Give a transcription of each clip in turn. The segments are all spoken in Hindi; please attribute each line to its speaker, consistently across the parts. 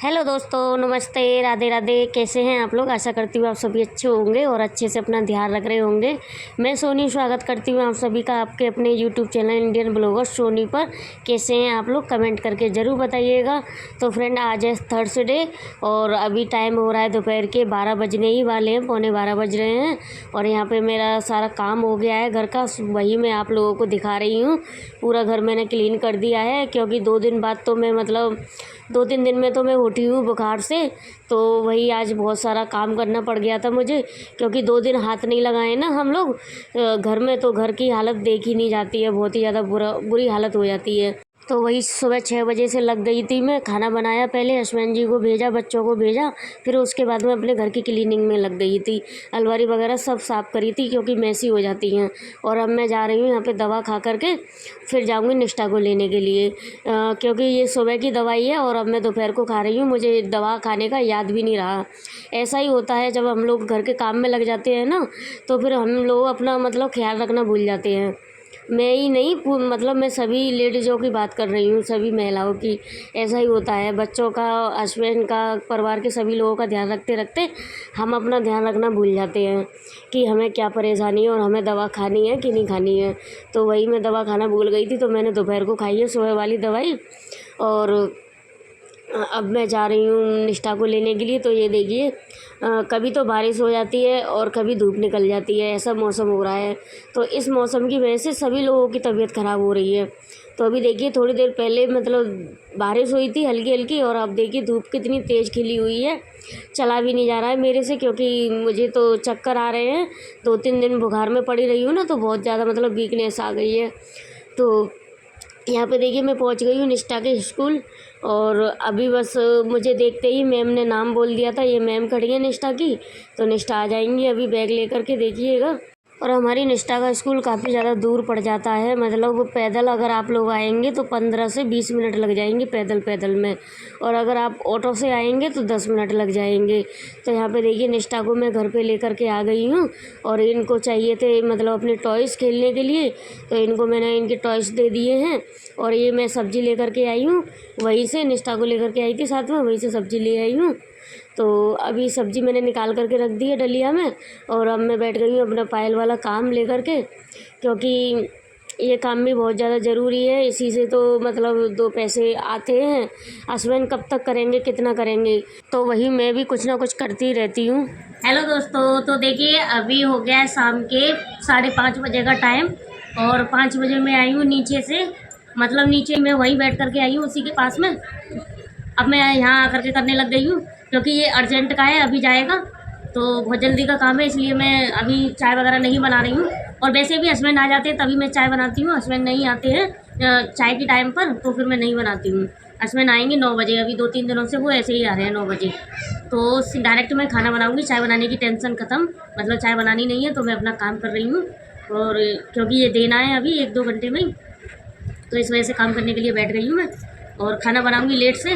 Speaker 1: हेलो दोस्तों, नमस्ते, राधे राधे। कैसे हैं आप लोग? आशा करती हूँ आप सभी अच्छे होंगे और अच्छे से अपना ध्यान रख रहे होंगे। मैं सोनी स्वागत करती हूँ आप सभी का आपके अपने YouTube channel Indian blogger Soni पर। कैसे हैं आप लोग? कमेंट करके ज़रूर बताइएगा। तो फ्रेंड, आज है थर्सडे और अभी टाइम हो रहा है दोपहर के 12 बजने ही वाले हैं, पौने 12 बज रहे हैं। और यहाँ पर मेरा सारा काम हो गया है घर का, वही मैं आप लोगों को दिखा रही हूँ। पूरा घर मैंने क्लीन कर दिया है क्योंकि 2 दिन बाद तो मैं 2-3 दिन में तो मैं उठी हूँ बुखार से। तो वही आज बहुत सारा काम करना पड़ गया था मुझे, क्योंकि 2 दिन हाथ नहीं लगाए ना हम लोग घर में, तो घर की हालत देखी नहीं जाती है, बहुत ही ज़्यादा बुरी हालत हो जाती है। तो वही सुबह 6 बजे से लग गई थी मैं। खाना बनाया, पहले हस्बैंड जी को भेजा, बच्चों को भेजा, फिर उसके बाद में अपने घर की क्लीनिंग में लग गई थी। अलमारी वगैरह सब साफ़ करी थी क्योंकि मैसी हो जाती हैं। और अब मैं जा रही हूँ यहाँ पे दवा खा करके, फिर जाऊँगी निष्ठा को लेने के लिए, क्योंकि ये सुबह की दवाई है और अब मैं दोपहर को खा रही हूँ। मुझे दवा खाने का याद भी नहीं रहा। ऐसा ही होता है जब हम लोग घर के काम में लग जाते हैं ना, तो फिर हम लोग अपना ख्याल रखना भूल जाते हैं। मैं ही नहीं, मैं सभी लेडीज़ों की बात कर रही हूँ, सभी महिलाओं की। ऐसा ही होता है, बच्चों का, हस्बैंड का, परिवार के सभी लोगों का ध्यान रखते रखते हम अपना ध्यान रखना भूल जाते हैं कि हमें क्या परेशानी है और हमें दवा खानी है कि नहीं खानी है। तो वही मैं दवा खाना भूल गई थी, तो मैंने दोपहर को खाई है सुबह वाली दवाई। और अब मैं जा रही हूँ निष्ठा को लेने के लिए। तो ये देखिए, कभी तो बारिश हो जाती है और कभी धूप निकल जाती है, ऐसा मौसम हो रहा है। तो इस मौसम की वजह से सभी लोगों की तबीयत ख़राब हो रही है। तो अभी देखिए, थोड़ी देर पहले बारिश हुई थी हल्की हल्की, और अब देखिए धूप कितनी तेज़ खिली हुई है। चला भी नहीं जा रहा है मेरे से, क्योंकि मुझे तो चक्कर आ रहे हैं। 2-3 दिन बुखार में पड़ी रही हूँ ना, तो बहुत ज़्यादा वीकनेस आ गई है। तो यहाँ पे देखिए, मैं पहुँच गई हूँ निष्ठा के स्कूल। और अभी बस मुझे देखते ही मैम ने नाम बोल दिया था, ये मैम खड़ी है निष्ठा की। तो निष्ठा आ जाएंगी अभी बैग लेकर के, देखिएगा। और हमारी निष्ठा का स्कूल काफ़ी ज़्यादा दूर पड़ जाता है, पैदल अगर आप लोग आएंगे तो 15 से 20 मिनट लग जाएंगे पैदल में। और अगर आप ऑटो से आएंगे तो 10 मिनट लग जाएंगे। तो यहाँ पे देखिए, निष्ठा को मैं घर पे लेकर के आ गई हूँ। और इनको चाहिए थे अपने टॉयज़ खेलने के लिए, तो इनको मैंने इनके टॉयज़ दे दिए हैं। और ये मैं सब्ज़ी लेकर के आई हूँ, वहीं से निष्ठा को लेकर के आई थी साथ में, वहीं से सब्ज़ी ले आई हूँ। तो अभी सब्ज़ी मैंने निकाल करके रख दी है डलिया में। और अब मैं बैठ गई हूँ अपना पायल वाला काम लेकर के, क्योंकि ये काम भी बहुत ज़्यादा ज़रूरी है। इसी से तो 2 पैसे आते हैं। हस्बैंड कब तक करेंगे, कितना करेंगे, तो वही मैं भी कुछ ना कुछ करती रहती हूँ। हेलो दोस्तों, तो देखिए अभी हो गया है शाम के 5:30 बजे का टाइम। और 5 बजे मैं आई हूँ नीचे से, नीचे मैं वहीं बैठ करके आई हूँ उसी के पास में। अब मैं यहाँ आकर के करने लग गई हूँ, क्योंकि ये अर्जेंट का है, अभी जाएगा तो बहुत जल्दी का काम है, इसलिए मैं अभी चाय वगैरह नहीं बना रही हूँ। और वैसे भी हस्बैंड आ जाते हैं तभी मैं चाय बनाती हूँ। हस्बैंड नहीं आते हैं चाय के टाइम पर, तो फिर मैं नहीं बनाती हूँ। हस्बैंड आएंगे 9 बजे, अभी 2-3 दिनों से वो ऐसे ही आ रहे हैं 9 बजे। तो डायरेक्ट मैं खाना बनाऊँगी, चाय बनाने की टेंशन ख़त्म। चाय बनानी नहीं है, तो मैं अपना काम कर रही हूँ। और क्योंकि ये देना है अभी 1-2 घंटे में ही, तो इस वजह से काम करने के लिए बैठ गई हूँ मैं। और खाना बनाऊँगी लेट से,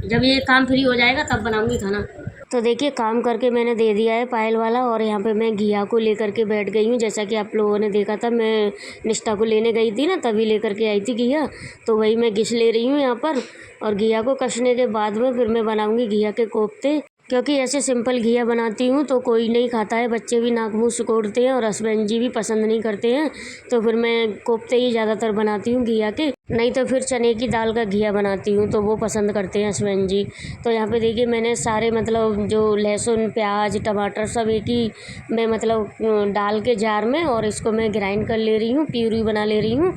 Speaker 1: जब ये काम फ्री हो जाएगा तब बनाऊंगी खाना। तो देखिए, काम करके मैंने दे दिया है पायल वाला। और यहाँ पे मैं घिया को लेकर के बैठ गई हूँ। जैसा कि आप लोगों ने देखा था, मैं निष्ठा को लेने गई थी ना, तभी लेकर के आई थी घिया। तो वही मैं घिस ले रही हूँ यहाँ पर। और घिया को कसने के बाद में फिर मैं बनाऊँगी घिया के कोफ्ते, क्योंकि ऐसे सिंपल घिया बनाती हूँ तो कोई नहीं खाता है, बच्चे भी नाक मुँह सिकोड़ते हैं और हस्बैंड जी भी पसंद नहीं करते हैं। तो फिर मैं कोफ्ते ही ज़्यादातर बनाती हूँ घिया के, नहीं तो फिर चने की दाल का घिया बनाती हूँ, तो वो पसंद करते हैं हस्बैंड जी। तो यहाँ पे देखिए, मैंने सारे जो लहसुन, प्याज, टमाटर सब एक ही में डाल के जार में, और इसको मैं ग्राइंड कर ले रही हूँ, प्यूरी बना ले रही हूँ।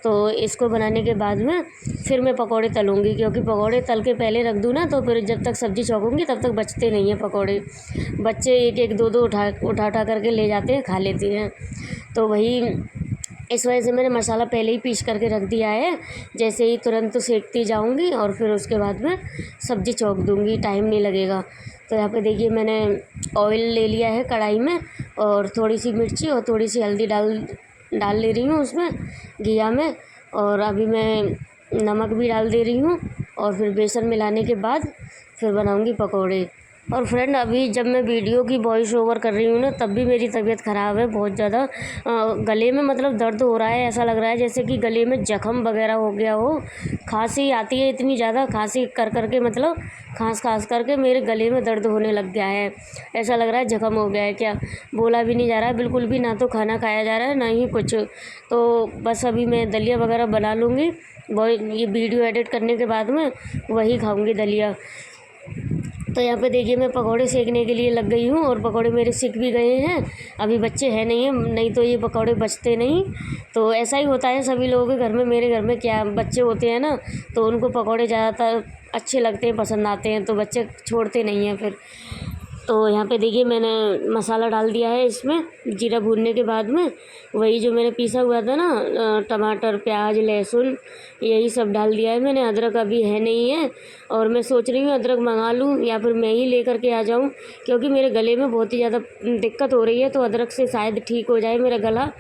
Speaker 1: तो इसको बनाने के बाद में फिर मैं पकौड़े तलूँगी, क्योंकि पकौड़े तल के पहले रख दूँ ना, तो फिर जब तक सब्ज़ी छौंकूँगी तब तक बचते नहीं हैं पकौड़े। बच्चे 1-1, 2-2 उठा करके ले जाते हैं, खा लेते हैं। तो वही इस वजह से मैंने मसाला पहले ही पीस करके रख दिया है। जैसे ही तुरंत सेकती जाऊंगी और फिर उसके बाद में सब्ज़ी छौंक दूंगी, टाइम नहीं लगेगा। तो यहाँ पे देखिए, मैंने ऑयल ले लिया है कढ़ाई में, और थोड़ी सी मिर्ची और थोड़ी सी हल्दी डाल ले रही हूँ उसमें घिया में। और अभी मैं नमक भी डाल दे रही हूँ। और फिर बेसन मिलाने के बाद फिर बनाऊँगी पकौड़े। और फ्रेंड अभी जब मैं वीडियो की वॉइस ओवर कर रही हूँ ना, तब भी मेरी तबीयत ख़राब है बहुत ज़्यादा। गले में मतलब दर्द हो रहा है, ऐसा लग रहा है जैसे कि गले में जख्म वगैरह हो गया हो। खांसी आती है इतनी ज़्यादा, खांसी कर करके मतलब खांस करके मेरे गले में दर्द होने लग गया है। ऐसा लग रहा है जख्म हो गया है क्या। बोला भी नहीं जा रहा है बिल्कुल भी, ना तो खाना खाया जा रहा है ना ही कुछ। तो बस अभी मैं दलिया वगैरह बना लूँगी, वो ये वीडियो एडिट करने के बाद में वही खाऊंगी दलिया। तो यहाँ पे देखिए मैं पकौड़े सेकने के लिए लग गई हूँ, और पकौड़े मेरे सिक भी गए हैं। अभी बच्चे हैं नहीं है, नहीं तो ये पकौड़े बचते नहीं। तो ऐसा ही होता है सभी लोगों के घर में। मेरे घर में क्या बच्चे होते हैं ना, तो उनको पकौड़े ज़्यादातर अच्छे लगते हैं, पसंद आते हैं, तो बच्चे छोड़ते नहीं हैं फिर। तो यहाँ पे देखिए मैंने मसाला डाल दिया है इसमें, जीरा भूनने के बाद में वही जो मैंने पीसा हुआ था ना, टमाटर प्याज लहसुन यही सब डाल दिया है मैंने। अदरक अभी है नहीं है, और मैं सोच रही हूँ अदरक मंगा लूँ या फिर मैं ही ले कर के आ जाऊँ, क्योंकि मेरे गले में बहुत ही ज़्यादा दिक्कत हो रही है। तो अदरक से शायद ठीक हो जाए मेरा गला।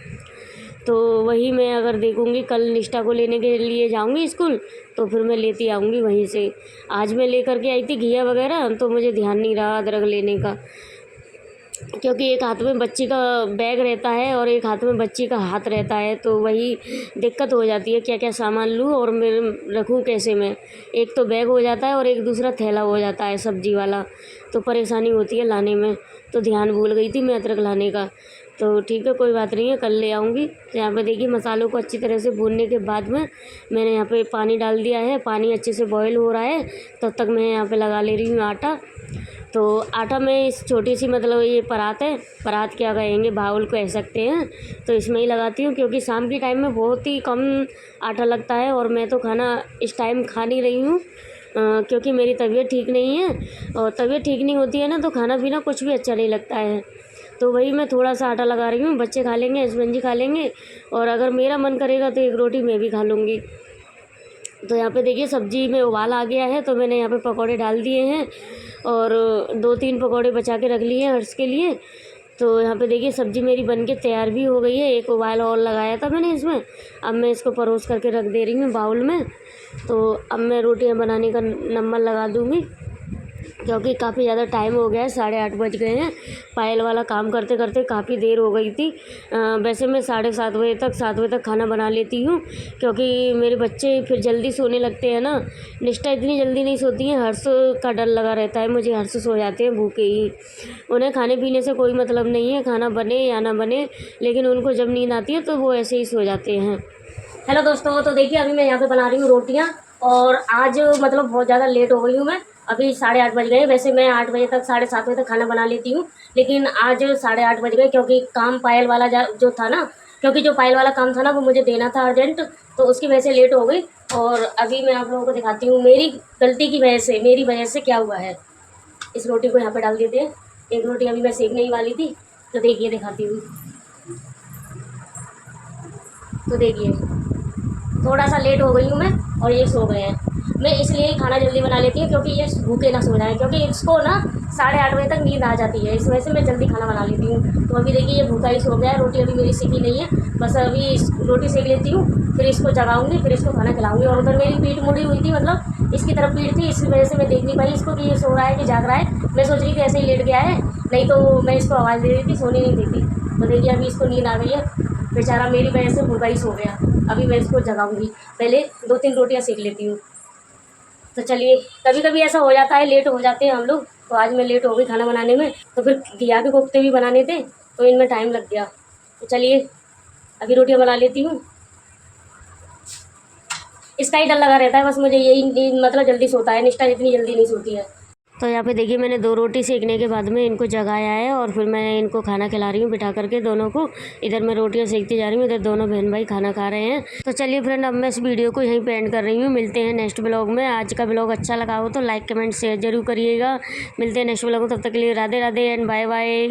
Speaker 1: तो वही मैं अगर देखूँगी, कल निष्ठा को लेने के लिए जाऊँगी स्कूल, तो फिर मैं लेती आऊँगी वहीं से। आज मैं लेकर के आई थी घिया वगैरह, तो मुझे ध्यान नहीं रहा अदरक लेने का, क्योंकि एक हाथ में बच्ची का बैग रहता है और एक हाथ में बच्ची का हाथ रहता है। तो वही दिक्कत हो जाती है, क्या क्या सामान लूँ और मैं रखूँ कैसे मैं। एक तो बैग हो जाता है और एक दूसरा थैला हो जाता है सब्जी वाला, तो परेशानी होती है लाने में। तो ध्यान भूल गई थी मैं अदरक लाने का। तो ठीक है, कोई बात नहीं है, कल ले आऊँगी। तो यहाँ पे देखिए मसालों को अच्छी तरह से भूनने के बाद में मैंने यहाँ पे पानी डाल दिया है। पानी अच्छे से बॉईल हो रहा है, तब तक मैं यहाँ पे लगा ले रही हूँ आटा। तो आटा में इस छोटी सी मतलब ये परात है, परात क्या कहेंगे, बाउल कह सकते हैं, तो इसमें ही लगाती हूँ। क्योंकि शाम के टाइम में बहुत ही कम आटा लगता है, और मैं तो खाना इस टाइम खा नहीं रही हूँ, क्योंकि मेरी तबीयत ठीक नहीं है। और तबीयत ठीक नहीं होती है ना, तो खाना पीना कुछ भी अच्छा नहीं लगता है। तो वही मैं थोड़ा सा आटा लगा रही हूँ, बच्चे खा लेंगे, हस्बैंड जी खा लेंगे, और अगर मेरा मन करेगा तो एक रोटी मैं भी खा लूँगी। तो यहाँ पे देखिए सब्जी में उबाल आ गया है, तो मैंने यहाँ पे पकौड़े डाल दिए हैं, और 2-3 पकौड़े बचा के रख लिए हैं हर्ष के लिए। तो यहाँ पे देखिए सब्ज़ी मेरी बन के तैयार भी हो गई है। एक उबाल और लगाया था मैंने इसमें। अब मैं इसको परोस करके रख दे रही हूँ बाउल में। तो अब मैं रोटियाँ बनाने का नंबर लगा दूँगी, क्योंकि काफ़ी ज़्यादा टाइम हो गया है, 8:30 बज गए हैं। पायल वाला काम करते करते काफ़ी देर हो गई थी। वैसे मैं 7:30 बजे तक 7 बजे तक खाना बना लेती हूँ, क्योंकि मेरे बच्चे फिर जल्दी सोने लगते हैं ना। निष्ठा इतनी जल्दी नहीं सोती है, हर्ष का डर लगा रहता है मुझे, हर्ष सो जाते हैं भूखे ही। उन्हें खाने पीने से कोई मतलब नहीं है, खाना बने या ना बने, लेकिन उनको जब नींद आती है तो वो ऐसे ही सो जाते हैं। हेलो दोस्तों, तो देखिए अभी मैं यहाँ पे बना रही हूँ रोटियाँ, और आज मतलब बहुत ज़्यादा लेट हो गई हूँ मैं। अभी 8:30 बज गए। वैसे मैं 8 बजे तक 7:30 बजे तक खाना बना लेती हूँ, लेकिन आज 8:30 बज गए, क्योंकि काम पायल वाला जो था ना, क्योंकि जो पायल वाला काम था ना वो मुझे देना था अर्जेंट, तो उसकी वजह से लेट हो गई। और अभी मैं आप लोगों को दिखाती हूँ मेरी गलती की वजह से, मेरी वजह से क्या हुआ है। इस रोटी को यहाँ पर डाल देते हैं। एक रोटी अभी मैं सेकने ही वाली थी, तो देखिए दिखाती हूँ। तो देखिए थोड़ा सा लेट हो गई हूँ मैं, और ये सो गए हैं। मैं इसलिए ही खाना जल्दी बना लेती हूँ, क्योंकि ये भूखे ना सो जाएं, क्योंकि इसको ना 8:30 बजे तक नींद आ जाती है, इस वजह से मैं जल्दी खाना बना लेती हूँ। तो अभी देखिए ये भूखा ही सो गया है। रोटी अभी मेरी सीखी नहीं है, बस अभी रोटी सेक लेती हूँ, फिर इसको जगाऊँगी, फिर इसको खाना खिलाऊँगी। और उधर मेरी पीठ मुड़ी हुई थी, मतलब इसकी तरफ पीठ थी, इस वजह से मैं देख नहीं पाई इसको कि ये सो रहा है कि जाग रहा है। मैं सोच रही थी ऐसे ही लेट गया है, नहीं तो मैं इसको आवाज़ दे रही थी, सोने नहीं देती। तो देखिए अभी इसको नींद आ गई है, बेचारा मेरी वजह से भूखा ही सो गया। अभी मैं इसको जगाऊंगी, पहले 2-3 रोटियां सेक लेती हूँ। तो चलिए, कभी कभी ऐसा हो जाता है, लेट हो जाते हैं हम लोग। तो आज मैं लेट हो गई खाना बनाने में, तो फिर घिया के कोफ्ते भी बनाने थे, तो इनमें टाइम लग गया। तो चलिए अभी रोटियां बना लेती हूँ। इसका ही डर लगा रहता है बस मुझे, यही मतलब जल्दी सोता है, निष्ठा इतनी जल्दी नहीं सोती है। तो यहाँ पे देखिए मैंने 2 रोटी सेकने के बाद में इनको जगाया है, और फिर मैं इनको खाना खिला रही हूँ बिठा करके दोनों को। इधर मैं रोटियाँ सेकती जा रही हूँ, इधर दोनों बहन भाई खाना खा रहे हैं। तो चलिए फ्रेंड, अब मैं इस वीडियो को यहीं पे एंड कर रही हूँ। मिलते हैं नेक्स्ट ब्लॉग में। आज का ब्लॉग अच्छा लगा हो तो लाइक कमेंट शेयर जरूर करिएगा। मिलते हैं नेक्स्ट ब्लॉग में, तब तक के लिए Radhe Radhe and bye bye.